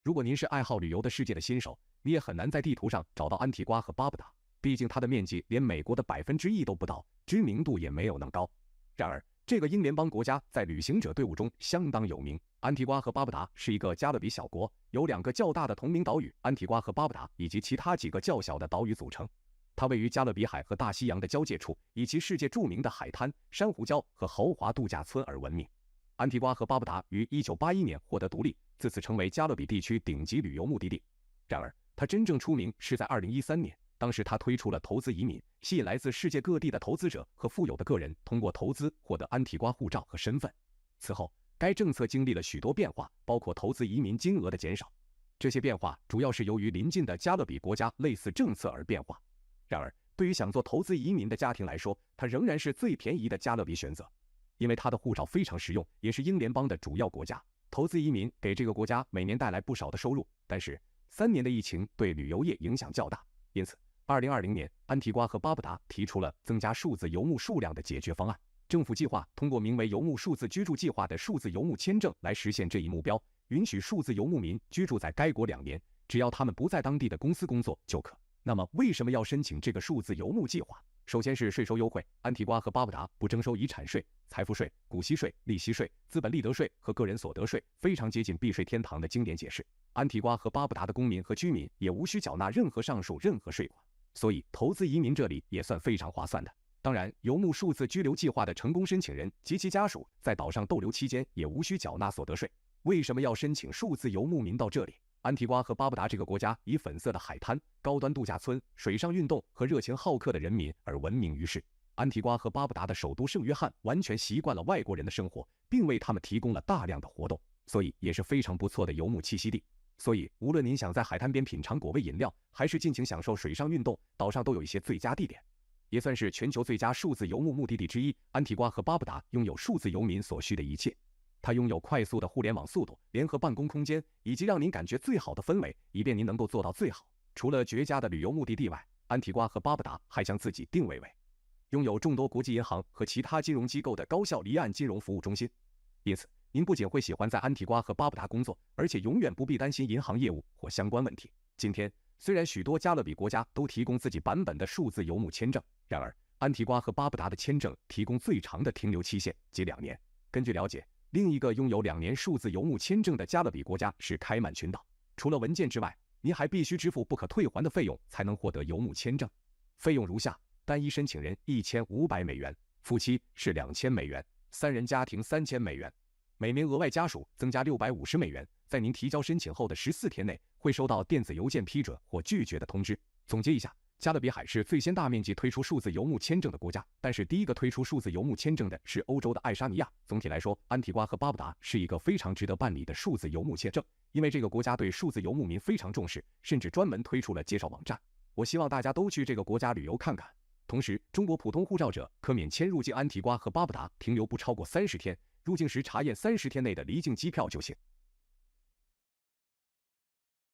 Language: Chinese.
如果您是爱好旅游的世界的新手，你也很难在地图上找到安提瓜和巴布达，毕竟它的面积连美国的1%都不到，知名度也没有那么高。然而，这个英联邦国家在旅行者队伍中相当有名。安提瓜和巴布达是一个加勒比小国，由2个较大的同名岛屿安提瓜和巴布达以及其他几个较小的岛屿组成。它位于加勒比海和大西洋的交界处，以其世界著名的海滩、珊瑚礁和豪华度假村而闻名。安提瓜和巴布达于1981年获得独立，自此成为加勒比地区顶级旅游目的地。然而，它真正出名是在2013年，当时它推出了投资移民，吸引来自世界各地的投资者和富有的个人通过投资获得安提瓜护照和身份。此后，该政策经历了许多变化，包括投资移民金额的减少。这些变化主要是由于邻近的加勒比国家类似政策而变化。然而，对于想做投资移民的家庭来说，它仍然是最便宜的加勒比选择，因为它的护照非常实用，也是英联邦的主要国家。投资移民给这个国家每年带来不少的收入，但是3年的疫情对旅游业影响较大，因此2020年，安提瓜和巴布达提出了增加数字游牧数量的解决方案。政府计划通过名为游牧数字居住计划的数字游牧签证来实现这一目标，允许数字游牧民居住在该国2年，只要他们不在当地的公司工作就可。那么，为什么要申请这个数字游牧计划？首先是税收优惠，安提瓜和巴布达不征收遗产税、财富税、股息税、利息税、资本利得税和个人所得税，非常接近避税天堂的经典解释。安提瓜和巴布达的公民和居民也无需缴纳任何上述任何税款，所以投资移民这里也算非常划算的。当然，游牧数字居留计划的成功申请人及其家属在岛上逗留期间也无需缴纳所得税。为什么要申请数字游牧民到这里？安提瓜和巴布达这个国家以粉色的海滩、高端度假村、水上运动和热情好客的人民而闻名于世。安提瓜和巴布达的首都圣约翰完全习惯了外国人的生活，并为他们提供了大量的活动，所以也是非常不错的游牧栖息地。所以，无论您想在海滩边品尝果味饮料，还是尽情享受水上运动，岛上都有一些最佳地点，也算是全球最佳数字游牧目的地之一。安提瓜和巴布达拥有数字游民所需的一切。它拥有快速的互联网速度、联合办公空间，以及让您感觉最好的氛围，以便您能够做到最好。除了绝佳的旅游目的地外，安提瓜和巴布达还将自己定位为拥有众多国际银行和其他金融机构的高效离岸金融服务中心。因此，您不仅会喜欢在安提瓜和巴布达工作，而且永远不必担心银行业务或相关问题。今天，虽然许多加勒比国家都提供自己版本的数字游牧签证，然而安提瓜和巴布达的签证提供最长的停留期限，即2年。根据了解，另一个拥有2年数字游牧签证的加勒比国家是开曼群岛。除了文件之外，您还必须支付不可退还的费用才能获得游牧签证。费用如下：单一申请人1500美元，夫妻是2000美元，3人家庭3000美元，每名额外家属增加650美元。在您提交申请后的14天内，会收到电子邮件批准或拒绝的通知。总结一下，加勒比海是最先大面积推出数字游牧签证的国家，但是第一个推出数字游牧签证的是欧洲的爱沙尼亚。总体来说，安提瓜和巴布达是一个非常值得办理的数字游牧签证，因为这个国家对数字游牧民非常重视，甚至专门推出了介绍网站。我希望大家都去这个国家旅游看看。同时，中国普通护照者可免签入境安提瓜和巴布达，停留不超过30天，入境时查验30天内的离境机票就行。